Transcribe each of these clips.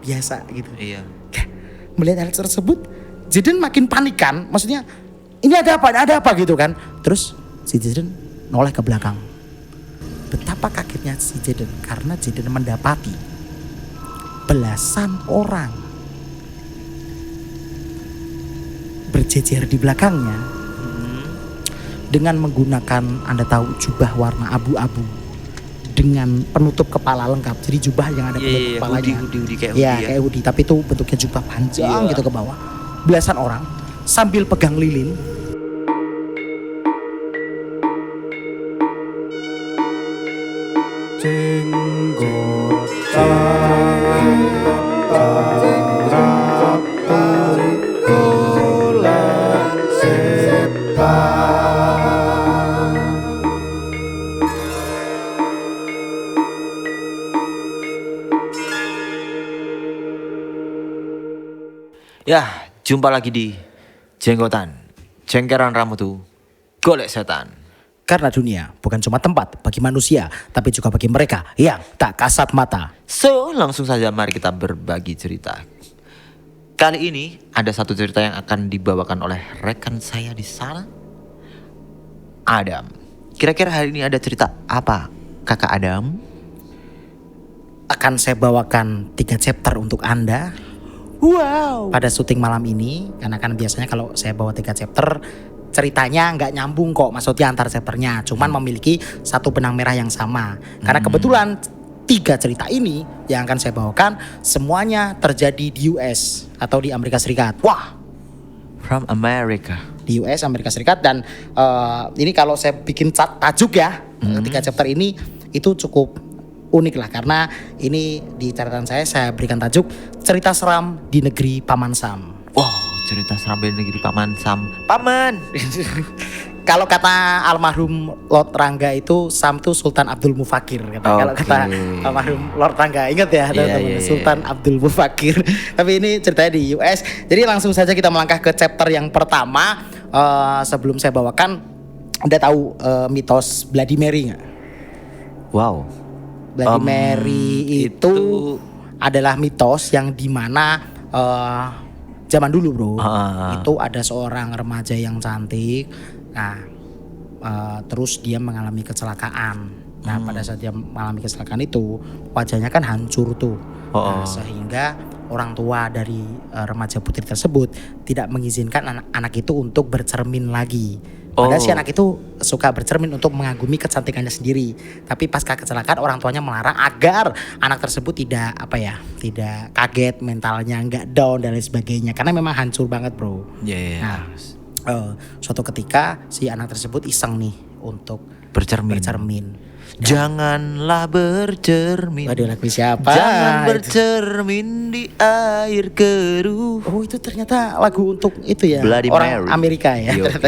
biasa gitu. Iya. Melihat hal tersebut, Jaden makin panik kan, maksudnya ini ada apa gitu kan. Terus si Jaden noleh ke belakang. Betapa kagetnya si Jaden karena Jaden mendapati belasan orang berjejer di belakangnya dengan menggunakan, Anda tahu, jubah warna abu-abu dengan penutup kepala lengkap. Jadi jubah yang ada penutup kepalanya. Hoodie kayak hoodie. Kayak hoodie, tapi itu bentuknya jubah panjang gitu ke bawah. Belasan orang sambil pegang lilin. Ya, jumpa lagi di Jenggotan, Cengkeran Ramutu, Golek Setan. Karena dunia bukan cuma tempat bagi manusia, tapi juga bagi mereka yang tak kasat mata. So, langsung saja mari kita berbagi cerita. Kali ini ada satu cerita yang akan dibawakan oleh rekan saya di sana, Adam. Kira-kira hari ini ada cerita apa, Kakak Adam? Akan saya bawakan 3 chapter untuk Anda. Wow. Pada syuting malam ini, karena kan biasanya kalau saya bawa 3 chapter, ceritanya nggak nyambung kok, maksudnya antar chapternya, cuman memiliki satu benang merah yang sama. Karena kebetulan 3 cerita ini yang akan saya bawakan semuanya terjadi di US atau di Amerika Serikat. Wah, From America. di US, Amerika Serikat. Dan ini kalau saya bikin tajuk ya, 3 chapter ini itu cukup unik lah, karena ini di catatan saya berikan tajuk cerita seram di negeri Paman Sam. Wow, cerita seram di negeri Paman Sam. Paman. Kalau kata almarhum Lord Rangga itu, Sam itu Sultan Abdul Mufakir. Kalau kata almarhum Lord Rangga, ingat ya, teman-teman, Sultan Abdul Mufakir. Tapi ini ceritanya di US. Jadi langsung saja kita melangkah ke chapter yang pertama. Sebelum saya bawakan, Anda tahu mitos Bloody Mary nggak? Wow. Bloody Mary itu adalah mitos yang dimana zaman dulu bro, itu ada seorang remaja yang cantik. Nah, terus dia mengalami kecelakaan. Nah, pada saat dia mengalami kecelakaan itu, wajahnya kan hancur tuh. Nah, sehingga orang tua dari remaja putri tersebut tidak mengizinkan anak itu untuk bercermin lagi. Padahal si anak itu suka bercermin untuk mengagumi kecantikannya sendiri. Tapi pasca kecelakaan orang tuanya melarang agar anak tersebut tidak tidak kaget, mentalnya nggak down dan lain sebagainya. Karena memang hancur banget bro. Nah, suatu ketika si anak tersebut iseng nih untuk bercermin. Janganlah bercermin. Waduh, lagu siapa? Jangan bercermin di air keruh. Oh, itu ternyata lagu untuk itu ya, Bloody orang Mary. Amerika ya ternyata.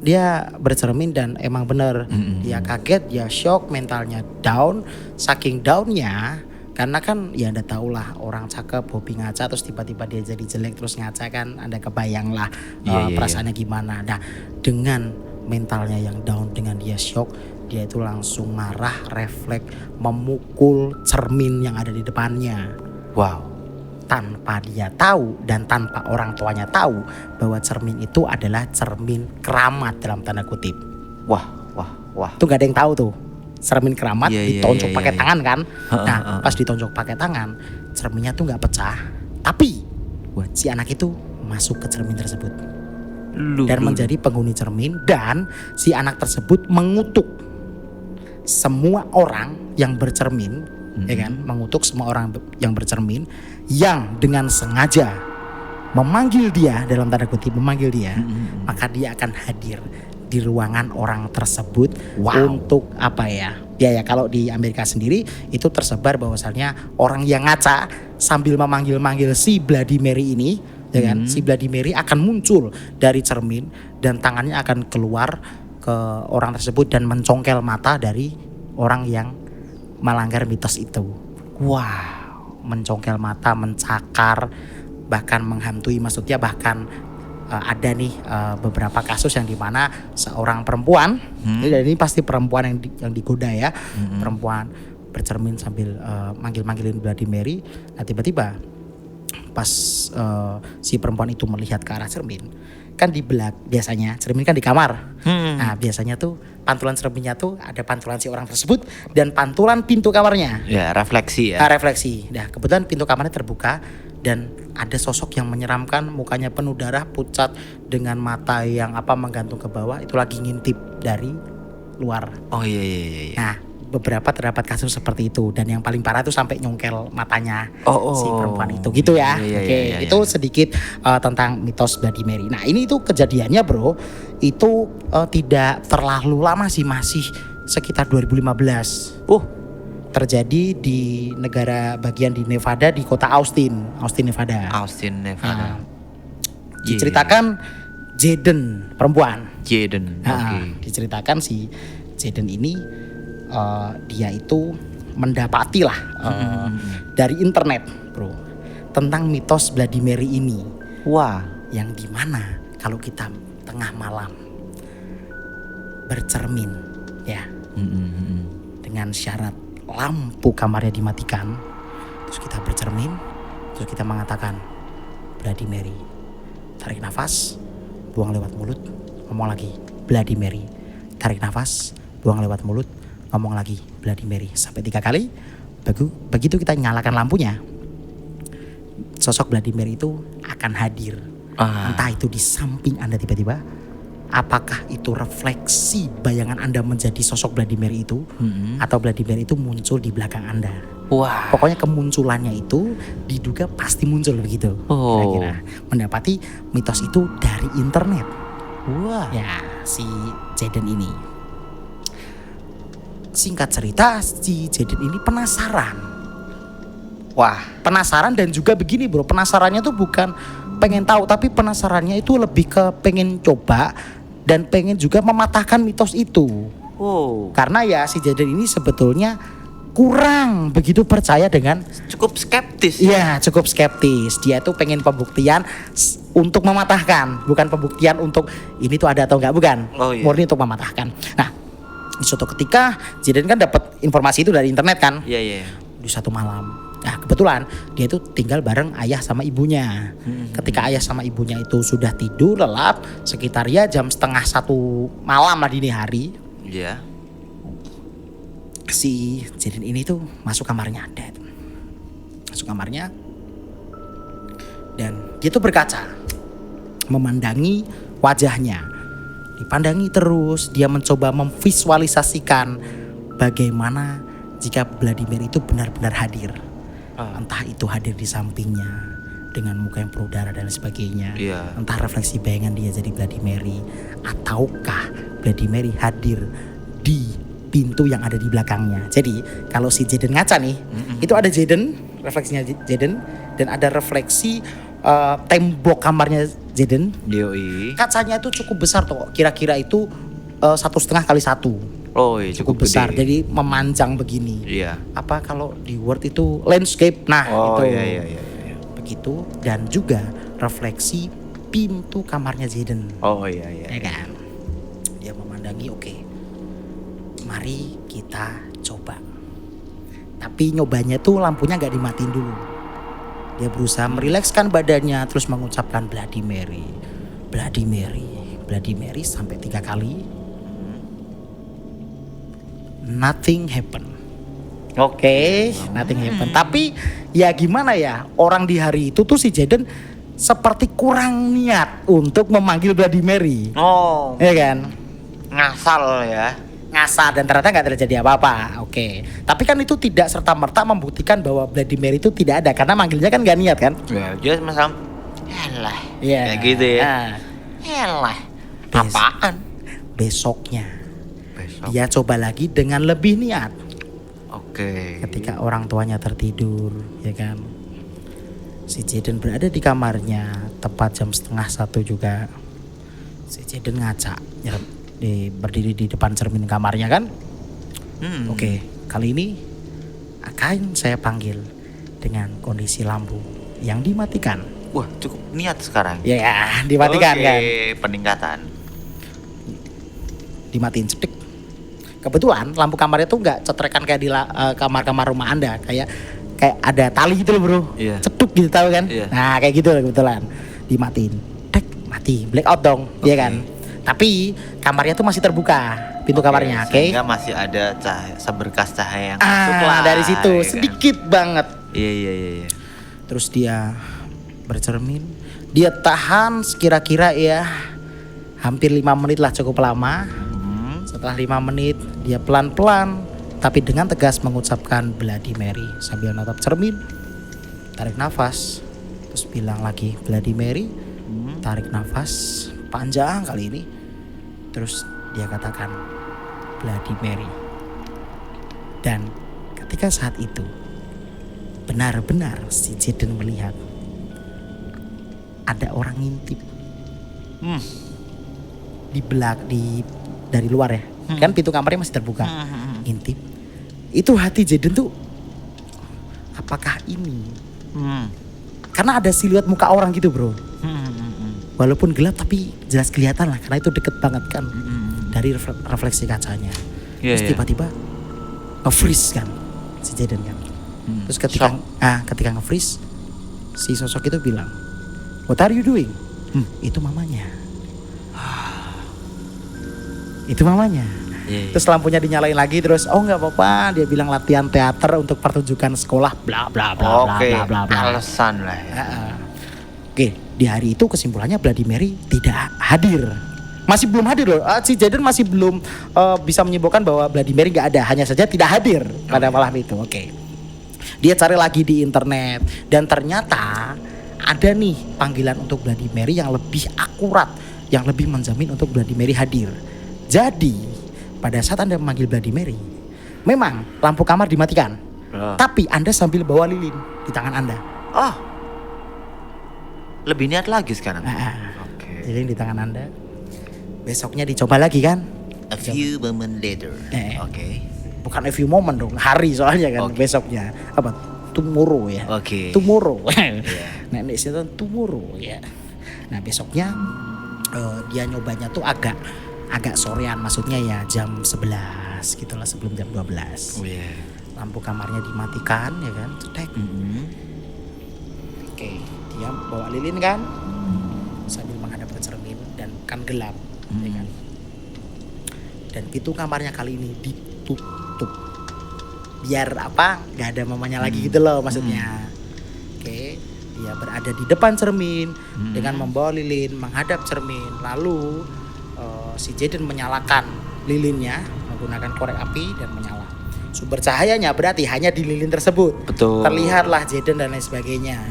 Dia bercermin dan emang bener dia kaget, dia shock, mentalnya down. Saking downnya, karena kan ya Anda tahu lah, orang cakep hobi ngaca terus tiba-tiba dia jadi jelek terus ngaca kan, Anda kebayang lah perasaannya gimana. Nah, dengan mentalnya yang down, dengan dia shock, dia itu langsung marah, refleks, memukul cermin yang ada di depannya. Wow. Tanpa dia tahu dan tanpa orang tuanya tahu bahwa cermin itu adalah cermin keramat dalam tanda kutip. Wah. Itu gak ada yang tahu tuh. Cermin keramat ditonjok pakai tangan kan. Nah, pas ditonjok pakai tangan, cerminnya tuh gak pecah. Tapi si anak itu masuk ke cermin tersebut dan menjadi penghuni cermin. Dan si anak tersebut mengutuk semua orang yang bercermin, ya kan, mengutuk semua orang yang bercermin yang dengan sengaja memanggil dia, dalam tanda kutip memanggil dia, maka dia akan hadir di ruangan orang tersebut. Untuk apa ya? Ya kalau di Amerika sendiri itu tersebar bahwasannya orang yang ngaca sambil memanggil-manggil si Bloody Mary ini, ya kan, si Bloody Mary akan muncul dari cermin dan tangannya akan keluar ke orang tersebut dan mencongkel mata dari orang yang melanggar mitos itu. Wow, mencongkel mata, mencakar, bahkan menghantui. Maksudnya bahkan ada nih beberapa kasus yang dimana seorang perempuan, ini pasti perempuan yang digoda ya, perempuan bercermin sambil manggil-manggilin Bloody Mary. Nah tiba-tiba pas si perempuan itu melihat ke arah cermin, kan di biasanya cermin kan di kamar. Nah biasanya tuh pantulan cerminnya tuh ada pantulan si orang tersebut dan pantulan pintu kamarnya. Ya, refleksi ya. Refleksi. Nah kebetulan pintu kamarnya terbuka dan ada sosok yang menyeramkan, mukanya penuh darah, pucat dengan mata yang menggantung ke bawah, itu lagi ngintip dari luar. Oh iya. Nah beberapa terdapat kasus seperti itu dan yang paling parah itu sampai nyongkel matanya si perempuan itu gitu ya. Iya, itu sedikit tentang mitos Bloody Mary. Nah ini itu kejadiannya bro, itu tidak terlalu lama sih, masih sekitar 2015. Terjadi di negara bagian di Nevada, di kota Austin, Nevada. Nah, diceritakan Jaden perempuan. Diceritakan si Jaden ini dia itu mendapati lah dari internet bro tentang mitos Bloody Mary ini. Wah. Yang dimana kalau kita tengah malam bercermin ya, dengan syarat lampu kamarnya dimatikan, terus kita bercermin, terus kita mengatakan Bloody Mary, tarik nafas, buang lewat mulut, ngomong lagi Bloody Mary, tarik nafas, buang lewat mulut, ngomong lagi Bloody Mary sampai 3 kali. Begitu kita nyalakan lampunya, sosok Bloody Mary itu akan hadir. Entah itu di samping Anda tiba-tiba, apakah itu refleksi bayangan Anda menjadi sosok Bloody Mary itu, atau Bloody Mary itu muncul di belakang Anda. Wah. Pokoknya kemunculannya itu diduga pasti muncul begitu. Kira-kira mendapati mitos itu dari internet. Wah. Ya si Jaden ini, singkat cerita si Jaden ini penasaran. Penasaran dan juga begini bro, penasarannya tuh bukan pengen tahu, tapi penasarannya itu lebih ke pengen coba dan pengen juga mematahkan mitos itu. Karena ya si Jaden ini sebetulnya kurang begitu percaya dengan, cukup skeptis. Iya, cukup skeptis. Dia tuh pengen pembuktian untuk mematahkan, bukan pembuktian untuk ini tuh ada atau enggak, bukan. Murni untuk mematahkan. Nah, di suatu ketika Jaden kan dapat informasi itu dari internet kan. Iya. Di satu malam, nah kebetulan dia itu tinggal bareng ayah sama ibunya. Ketika ayah sama ibunya itu sudah tidur lelap, sekitar ya jam 12:30 malam lah, dini hari. Iya. Si Jaden ini tuh masuk kamarnya, dan dia tuh berkaca, memandangi wajahnya, dipandangi terus. Dia mencoba memvisualisasikan bagaimana jika Bloody Mary itu benar-benar hadir. Entah itu hadir di sampingnya dengan muka yang penuh darah dan sebagainya, entah refleksi bayangan dia jadi Bloody Mary, ataukah Bloody Mary hadir di pintu yang ada di belakangnya. Jadi kalau si Jaden ngaca nih, itu ada Jaden, refleksinya Jaden, dan ada refleksi tembok kamarnya Jaden. Kacanya itu cukup besar tuh, kira-kira itu 1,5 kali 1. Cukup besar, gede. Jadi memanjang begini. Apa kalau di Word itu landscape, nah itu. Iya. Begitu, dan juga refleksi pintu kamarnya Jaden. Ya kan. Dia memandangi, oke. Mari kita coba. Tapi nyobanya tuh lampunya gak dimatiin dulu. Dia berusaha merilekskan badannya, terus mengucapkan Bloody Mary, Bloody Mary, Bloody Mary sampai 3 kali. Nothing happen. Nothing happen. Tapi ya gimana ya, orang di hari itu tuh si Jaden seperti kurang niat untuk memanggil Bloody Mary. Ya kan? Ngasal dan ternyata nggak terjadi apa-apa. Tapi kan itu tidak serta-merta membuktikan bahwa Bloody Mary itu tidak ada, karena manggilnya kan nggak niat kan? Dia macam kayak gitu ya. Apaan? Besoknya dia coba lagi dengan lebih niat. Ketika orang tuanya tertidur, ya kan? Si Jaden berada di kamarnya tepat jam 12:30 juga. Si Jaden ngaca, berdiri di depan cermin kamarnya kan. Kali ini akan saya panggil dengan kondisi lampu yang dimatikan. Wah, cukup niat sekarang. Ya, dimatikan kan. Peningkatan. Dimatiin cedik. kebetulan lampu kamarnya tuh nggak cetrekan kayak di kamar-kamar rumah Anda, kayak ada tali gitu loh bro, ceduk gitu tahu kan? Nah kayak gitu kebetulan dimatiin, mati, blackout dong, ya kan? Tapi kamarnya tuh masih terbuka pintu kamarnya, sehingga masih ada seberkas cahaya yang masuk lah dari situ, ya sedikit banget. Iya. Terus dia bercermin, dia tahan kira-kira ya hampir 5 menit lah, cukup lama. Setelah 5 menit dia pelan-pelan tapi dengan tegas mengucapkan Bloody Mary sambil natap cermin, tarik nafas, terus bilang lagi Bloody Mary, tarik nafas panjang kali ini, terus dia katakan Bloody Mary. Dan ketika saat itu benar-benar si Jaden melihat ada orang ngintip dari luar ya, kan pintu kamarnya masih terbuka, ngintip. Itu hati Jaden tuh, apakah ini? Karena ada siluet muka orang gitu bro, walaupun gelap tapi jelas kelihatan lah, karena itu deket banget kan dari refleksi kacanya. Terus tiba-tiba nge-freeze kan si Jaden kan. Terus ketika nge-freeze, si sosok itu bilang, "What are you doing?" Itu mamanya. Itu mamanya. Terus lampunya dinyalain lagi, terus nggak apa-apa, dia bilang latihan teater untuk pertunjukan sekolah, bla bla bla bla bla. Alasan lah ya. Oke, di hari itu kesimpulannya Bloody Mary tidak hadir. Masih belum hadir loh. Si Jaden masih belum bisa menyimpulkan bahwa Bloody Mary nggak ada, hanya saja tidak hadir pada malam itu. Oke. Dia cari lagi di internet dan ternyata ada nih panggilan untuk Bloody Mary yang lebih akurat, yang lebih menjamin untuk Bloody Mary hadir. Jadi pada saat Anda memanggil Bloody Mary, memang lampu kamar dimatikan, tapi Anda sambil bawa lilin di tangan Anda. Lebih niat lagi sekarang. Lilin di tangan Anda. Besoknya dicoba lagi kan? A few moment later. Bukan a few moment dong, hari soalnya kan. Besoknya apa? Tomorrow ya. Tomorrow. Nenek saya tomorrow ya. Nah besoknya dia nyobanya tuh agak sorean, maksudnya ya jam 11 gitulah, sebelum jam 12. Lampu kamarnya dimatikan ya kan, cetek. Dia bawa lilin kan, sambil menghadap ke cermin dan kan gelap, ya kan. Dan pintu kamarnya kali ini ditutup, biar nggak ada mamanya lagi gitu loh maksudnya. Dia berada di depan cermin dengan membawa lilin menghadap cermin, lalu si Jaden menyalakan lilinnya menggunakan korek api dan menyala. Sumber cahayanya berarti hanya di lilin tersebut. Betul. Terlihatlah Jaden dan lain sebagainya.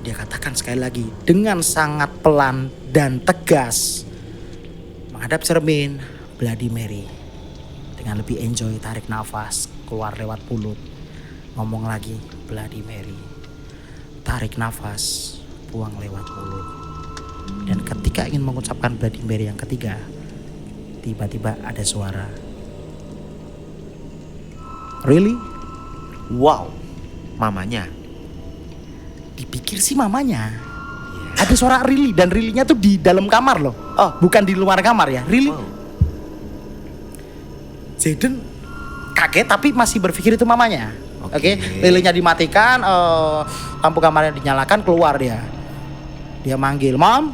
Dia katakan sekali lagi dengan sangat pelan dan tegas, menghadap cermin, Bloody Mary. Dengan lebih enjoy, tarik nafas, keluar lewat mulut. Ngomong lagi, Bloody Mary. Tarik nafas, buang lewat mulut. Dan ketika ingin mengucapkan Bloody Mary yang ketiga, tiba-tiba ada suara. Really? Wow, mamanya. Dipikir sih mamanya. Ada suara really, dan really-nya tuh di dalam kamar loh. Bukan di luar kamar ya, really. Jaden kaget tapi masih berpikir itu mamanya. Lilinnya dimatikan, lampu kamarnya dinyalakan, keluar dia. Dia manggil mom,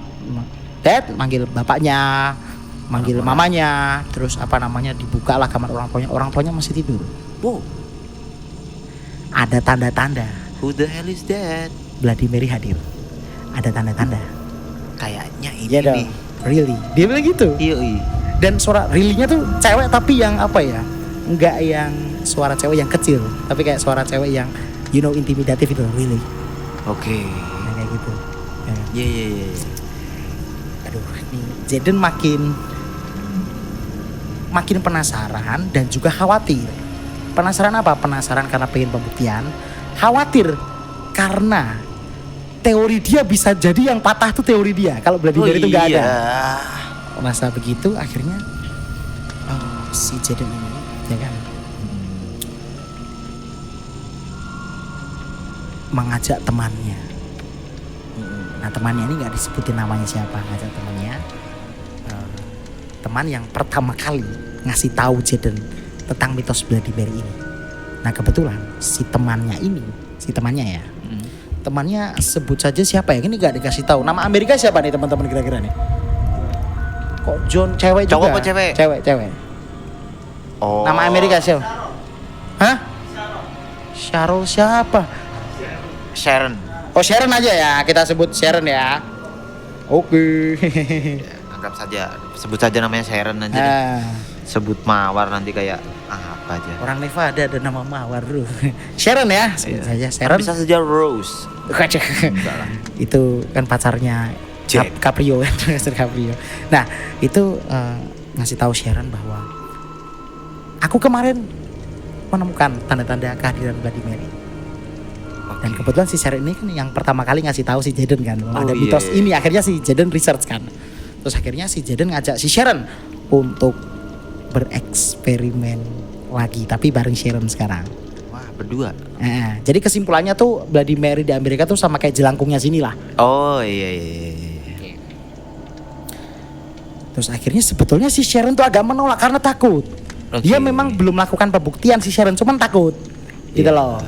dad, manggil bapaknya, manggil mamanya, terus dibuka lah kamar orang tuanya masih tidur. Ada tanda-tanda. Who the hell is that? Bloody Mary hadir. Ada tanda-tanda. Kayaknya ini nih. Really, dia bilang gitu. Dan suara really-nya tuh cewek tapi yang enggak yang suara cewek yang kecil, tapi kayak suara cewek yang intimidatif itu, really. Nah, kayak gitu. Iya. Aduh, nih Jaden makin penasaran dan juga khawatir. Penasaran apa? Penasaran karena pengen pembuktian. Khawatir karena teori dia bisa jadi yang patah tuh teori dia. Kalau Bloody Mary itu nggak ada. Masa begitu akhirnya si Jaden ini, ya kan, mengajak temannya. Nah temannya ini nggak disebutin namanya siapa, ngajak temannya teman yang pertama kali ngasih tahu Jaden tentang mitos Bloody Mary ini. Nah kebetulan si temannya ya. Temannya sebut saja siapa ya? Ini gak dikasih tahu. Nama Amerika siapa nih teman-teman kira-kira nih? Kok John cewek juga? Cowok apa cewek? Cewek. Oh. Nama Amerika siapa? Hah? Sharon siapa? Sharon. Oh Sharon aja ya, kita sebut Sharon ya. Oke. Ya, anggap saja, sebut saja namanya Sharon aja deh. Sebut Mawar nanti kayak apa aja. Orang Nevada ada nama Mawar dulu. Sharon ya, sebut saja Sharon. Bisa saja Rose. Itu kan pacarnya Caprio kan, Mr. Caprio. Nah itu ngasih tahu Sharon bahwa aku kemarin menemukan tanda-tanda kehadiran Bloody Mary. Dan kebetulan si Sharon ini kan yang pertama kali ngasih tahu si Jaden kan, ada mitos ini. Akhirnya si Jaden research kan. Terus akhirnya si Jaden ngajak si Sharon untuk bereksperimen lagi, tapi bareng Sharon sekarang. Wah, berdua. Jadi kesimpulannya tuh Bloody Mary di Amerika tuh sama kayak jelangkungnya sini lah. Oh iya. Terus akhirnya sebetulnya si Sharon tuh agak menolak karena takut. Dia memang belum melakukan pembuktian si Sharon, cuman takut. Gitu loh.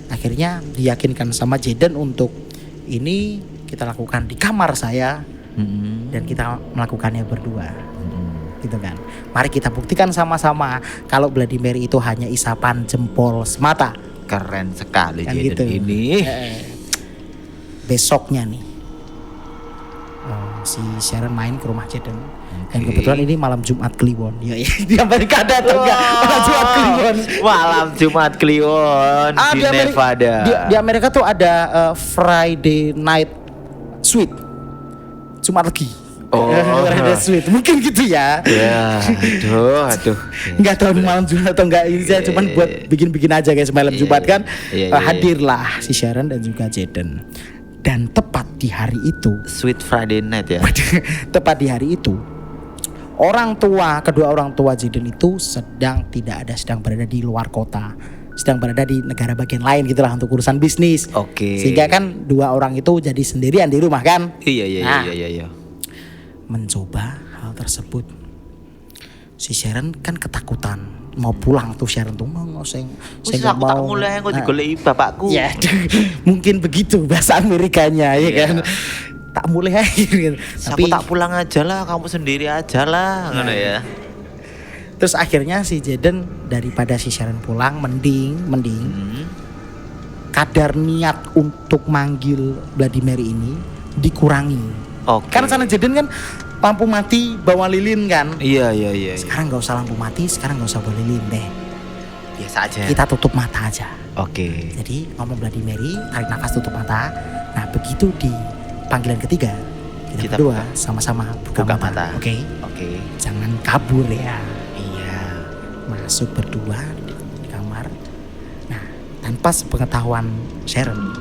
Akhirnya diyakinkan sama Jaden untuk ini kita lakukan di kamar saya. Dan kita melakukannya berdua. Gitu kan. Mari kita buktikan sama-sama kalau Bloody Mary itu hanya isapan jempol semata. Keren sekali Kan Jaden gitu. ini. Besoknya nih si Sharon main ke rumah Jaden. Dan kebetulan ini malam Jumat Kliwon. Ya, di Amerika ada atau enggak? Malam Jumat Kliwon. Malam Jumat Kliwon di Nevada. Di Amerika tuh ada Friday Night Sweet. Jumat Legi. Friday Sweet. Mungkin gitu ya. Ya, aduh. Enggak tahu malam Jumat atau enggak, ini saya cuman buat bikin-bikin aja guys malam Jumat kan. Hadirlah si Sharon dan juga Jaden. Dan tepat di hari itu, Sweet Friday Night ya. tepat di hari itu, kedua orang tua Jaden itu sedang berada di luar kota, sedang berada di negara bagian lain gitulah untuk urusan bisnis. Oke. Sehingga kan dua orang itu jadi sendirian di rumah kan. Iya. Mencoba hal tersebut, si Sharon kan ketakutan mau pulang tuh. Sharon tuh saya nggak mau. Tak mulai aku digoleki bapakku. Ya, mungkin begitu bahasa Amerikanya ya kan. Tak mulai gitu. Tapi tak pulang aja lah, kamu sendiri aja lah, ngono ya. Terus akhirnya si Jaden daripada si Sharon pulang, mending kadar niat untuk manggil Bloody Mary ini dikurangi. Karena sana Jaden kan lampu mati bawa lilin kan. Iya. Sekarang nggak usah lampu mati, sekarang nggak usah bawa lilin deh. Biasa aja. Kita tutup mata aja. Oke. Jadi ngomong Bloody Mary, tarik nafas, tutup mata. Nah begitu di panggilan ketiga kita berdua sama-sama buka mata. Oke. Jangan kabur ya. Iya. Masuk berdua di kamar. Nah tanpa sepengetahuan Sharon,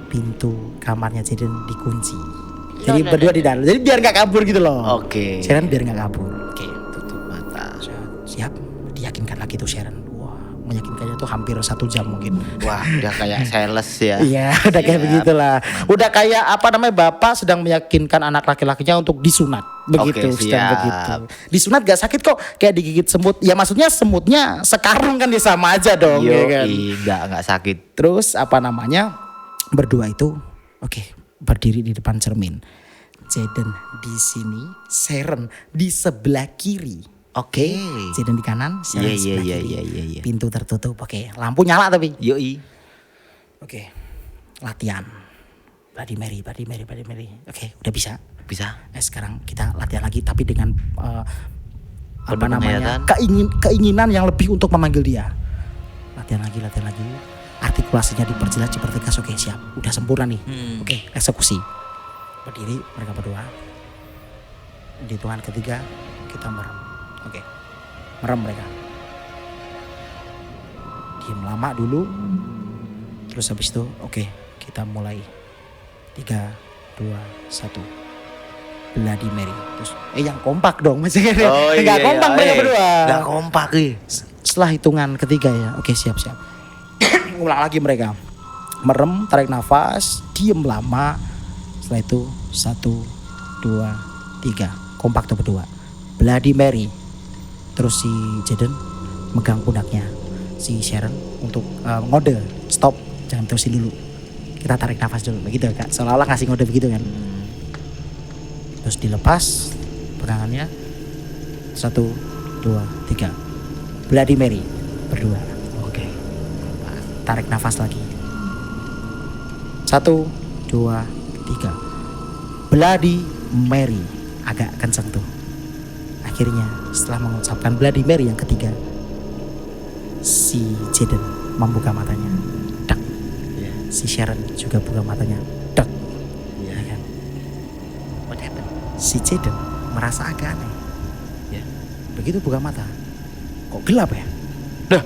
pintu kamarnya Jaden dikunci. Jadi berdua di dalam. Jadi biar nggak kabur gitu loh. Oke. Sharon biar nggak kabur. Tutup mata. Siap. Diyakinkan lagi tuh Sharon. Wah, meyakinkannya tuh hampir 1 jam mungkin. Wah, udah kayak sales ya. Iya, udah kayak begitulah. Udah kayak bapak sedang meyakinkan anak laki-lakinya untuk disunat. Begitu, sedang begitu. Disunat gak sakit kok, kayak digigit semut. Ya maksudnya semutnya sekarung kan dia sama aja dong. Ya kan? Enggak sakit. Terus berdua itu berdiri di depan cermin. Jaden di sini, Sharon di sebelah kiri. Jaden di kanan, Sharon di sebelah kiri. Pintu tertutup. Lampu nyala tapi. Latihan. Bloody Mary. Udah bisa. Sekarang kita latihan lagi tapi dengan keinginan yang lebih untuk memanggil dia. Latihan lagi. Artikulasinya diperjelas, dipertegas. Siap. Udah sempurna nih. Eksekusi. Berdiri mereka berdua. Di hitungan ketiga kita merem. Merem mereka. Diam lama dulu. Terus habis itu kita mulai. 3, 2, 1. Bloody Mary. Terus yang kompak dong masih enggak kompak mereka berdua. Enggak kompak Setelah hitungan ketiga ya. Siap. Ulang lagi mereka. Merem, tarik nafas, diem lama. Setelah itu 1, 2, 3. Kompak tuh berdua. Bloody Mary. Terus si Jaden megang pundaknya si Sharon untuk ngode, stop, jangan terusin dulu, kita tarik nafas dulu, begitu Kak, seolah-olah ngasih ngode begitu kan. Terus dilepas pegangannya, 1, 2, 3, Bloody Mary berdua. Oke. Tarik nafas lagi, 1, 2, 3, Bloody Mary. Agak kenceng tuh. Akhirnya setelah mengucapkan Bloody Mary yang ketiga, si Jaden membuka matanya, dak. Si Sharon juga buka matanya, dak. Ya kan? What happened? Si Jaden merasa agak aneh. Begitu buka mata, kok gelap ya? Dah.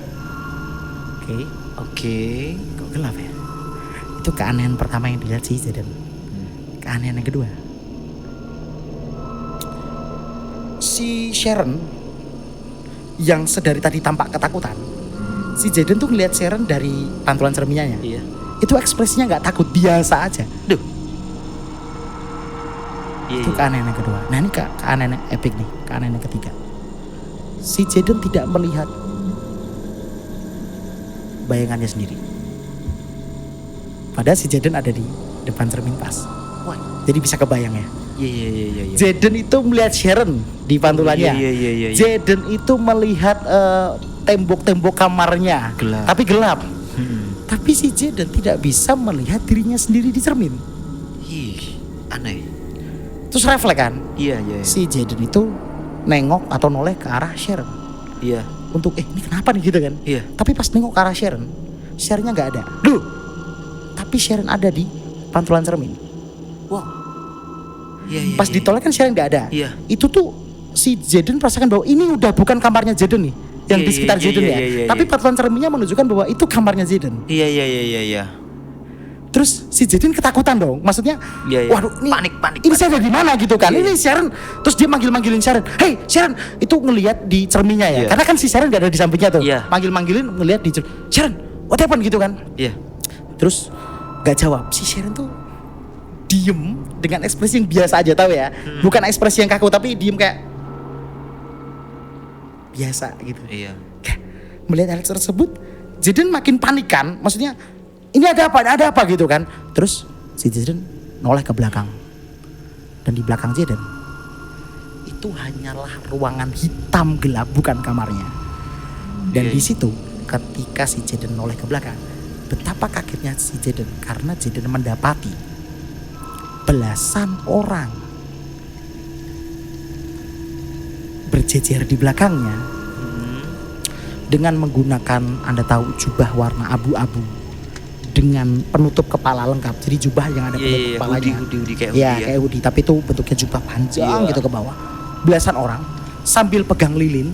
Oke, kok gelap ya? Itu keanehan pertama yang dilihat si Jaden. Keanehan yang kedua, si Sharon yang sedari tadi tampak ketakutan, si Jaden tuh ngeliat Sharon dari pantulan cerminnya. Iya. Itu ekspresinya nggak takut, biasa aja. Duh. Itu keanehan yang kedua. Nah ini keanehan yang epic nih, keanehan yang ketiga. Si Jaden tidak melihat bayangannya sendiri. Padahal si Jaden ada di depan cermin pas. Wah, jadi bisa kebayang ya. Iya. Jaden itu melihat Sharon di pantulannya. Iya. Jaden itu melihat tembok-tembok kamarnya, gelap. Tapi gelap. Tapi si Jaden tidak bisa melihat dirinya sendiri di cermin. Aneh. Terus refleks kan? Iya. Si Jaden itu nengok atau noleh ke arah Sharon. Iya. Untuk ini kenapa nih gitu kan? Iya. Tapi pas nengok ke arah Sharon, Sharonnya nggak ada. Duh. Tapi Sharon ada di pantulan cermin. Wow. Iya. Pas ditolak kan Sharon nggak ada. Iya. Itu tuh si Jaden merasakan bahwa ini udah bukan kamarnya Jaden nih, yang di sekitar Jaden ya. Tapi pantulan cerminnya menunjukkan bahwa itu kamarnya Jaden. Iya. Terus si Jaden ketakutan dong, maksudnya, waduh, ini panik. Ini saya ada di mana gitu kan? Ini Sharon, terus dia manggilin Sharon, hey Sharon, itu ngelihat di cerminnya ya, karena kan si Sharon nggak ada di sampingnya tuh, manggilin ngelihat di Sharon, what happened gitu kan? Iya. Terus nggak jawab, si Sharon tuh diem dengan ekspresi yang biasa aja, tahu ya, bukan ekspresi yang kaku, tapi diem kayak biasa gitu. Iya. Melihat hal tersebut, Jaden makin panik kan, maksudnya. Ini ada apa gitu kan. Terus si Jaden noleh ke belakang. Dan di belakang Jaden itu hanyalah ruangan hitam gelap, bukan kamarnya. Dan di situ ketika si Jaden noleh ke belakang, betapa kagetnya si Jaden karena Jaden mendapati belasan orang berjejer di belakangnya dengan menggunakan, Anda tahu, jubah warna abu-abu dengan penutup kepala lengkap. Jadi jubah yang ada penutup kepalanya. Hoodie kayak hoodie. Kayak hoodie, tapi itu bentuknya jubah panjang gitu ke bawah. Belasan orang sambil pegang lilin.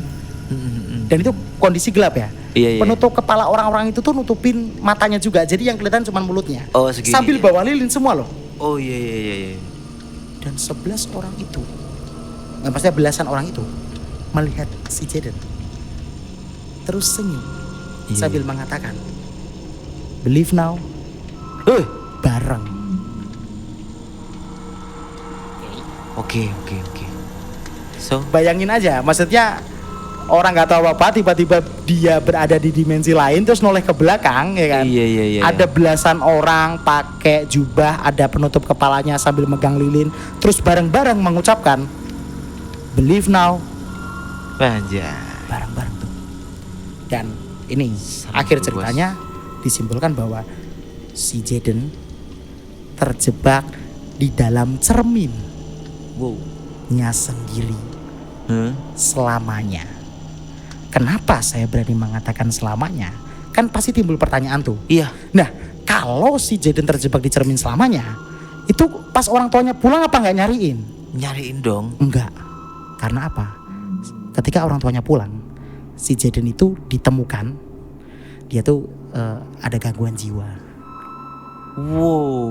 Dan itu kondisi gelap ya. Penutup kepala orang-orang itu tuh nutupin matanya juga. Jadi yang kelihatan cuma mulutnya. Segini, sambil bawa lilin semua loh. Iya. Dan 11 orang itu, maksudnya belasan orang itu melihat si Jaden terus senyum sambil mengatakan, believe now, bareng. Oke. So, bayangin aja, maksudnya orang nggak tahu apa, tiba-tiba dia berada di dimensi lain, terus noleh ke belakang, ya kan? Iya. Ada belasan orang pakai jubah, ada penutup kepalanya sambil megang lilin, terus bareng-bareng mengucapkan, believe now, bareng-bareng tuh. Dan ini akhir ceritanya. Disimpulkan bahwa si Jaden terjebak di dalam cermin nya sendiri selamanya. Kenapa saya berani mengatakan selamanya? Kan pasti timbul pertanyaan tuh. Iya. Nah, kalau si Jaden terjebak di cermin selamanya, itu pas orang tuanya pulang apa nggak nyariin? Nyariin dong. Enggak. Karena apa? Ketika orang tuanya pulang, si Jaden itu ditemukan dia tuh ada gangguan jiwa.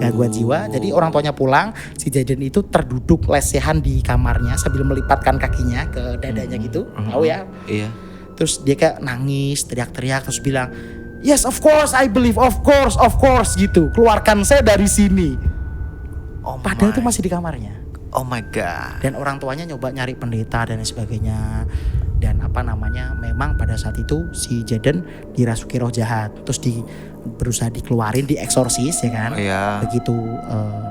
Gangguan jiwa. Jadi orang tuanya pulang, si Jaden itu terduduk lesehan di kamarnya sambil melipatkan kakinya ke dadanya gitu. Tahu ya? Iya. Terus dia kayak nangis, teriak-teriak, terus bilang, yes of course I believe, of course gitu. Keluarkan saya dari sini. Padahal itu masih di kamarnya. Oh my god. Dan orang tuanya nyoba nyari pendeta dan sebagainya. Dan memang pada saat itu si Jaden dirasuki roh jahat, terus berusaha dikeluarin, dieksorsis ya kan. Begitu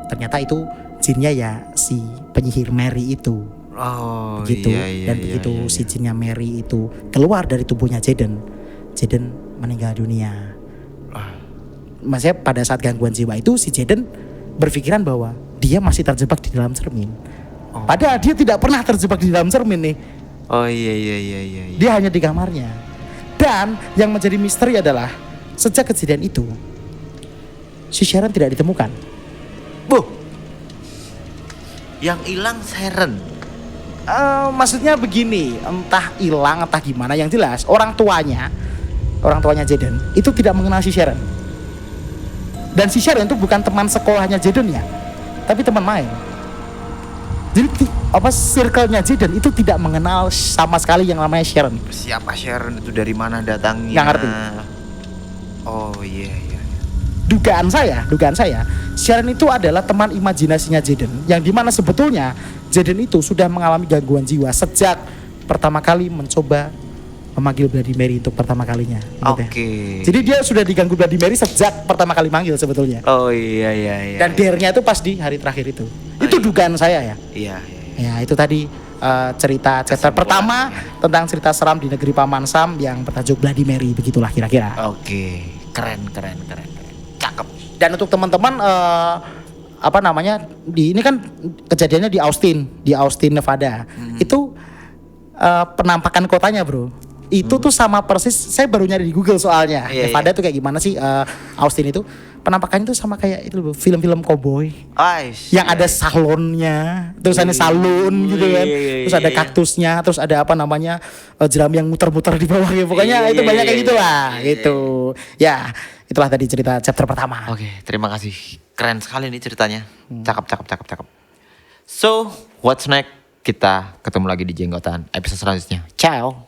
ternyata itu jinnya ya si penyihir Mary itu. Begitu. Dan begitu si jinnya Mary itu keluar dari tubuhnya Jaden meninggal dunia. Maksudnya pada saat gangguan jiwa itu si Jaden berpikiran bahwa dia masih terjebak di dalam cermin. Padahal dia tidak pernah terjebak di dalam cermin nih. Dia hanya di kamarnya. Dan yang menjadi misteri adalah sejak kejadian itu si Sharon tidak ditemukan. Yang hilang Sharon. Maksudnya begini, entah hilang entah gimana, yang jelas orang tuanya Jaden itu tidak mengenal si Sharon. Dan si Sharon itu bukan teman sekolahnya Jaden ya, tapi teman main. Jadi circle-nya Jaden itu tidak mengenal sama sekali yang namanya Sharon. Siapa Sharon itu, dari mana datangnya? Nggak ngerti. Dugaan saya Sharon itu adalah teman imajinasinya Jaden, yang dimana sebetulnya Jaden itu sudah mengalami gangguan jiwa sejak pertama kali mencoba memanggil Bloody Mary untuk pertama kalinya. Jadi dia sudah diganggu Bloody Mary sejak pertama kali manggil sebetulnya. Dan dare-nya itu pas di hari terakhir itu. Itu dugaan saya ya. Ya itu tadi cerita chapter pertama tentang cerita seram di negeri Paman Sam yang bertajuk Bloody Mary, begitulah kira-kira. Keren. Cakep. Dan untuk teman-teman ini kan kejadiannya di Austin, Nevada. Itu penampakan kotanya, bro. Itu tuh sama persis, saya baru nyari di Google soalnya. Nevada tuh kayak gimana sih Austin itu? Penampakannya tuh sama kayak itu film-film cowboy. Yang ada salonnya, terus ada salon gitu kan. Terus ada kaktusnya, terus ada jeram yang muter-muter di bawah ya. Pokoknya itu banyak kayak gitulah. Gitu. Ya, itulah tadi cerita chapter pertama. Terima kasih. Keren sekali nih ceritanya. Cakep. So, what's next? Kita ketemu lagi di Jenggotan episode selanjutnya. Ciao.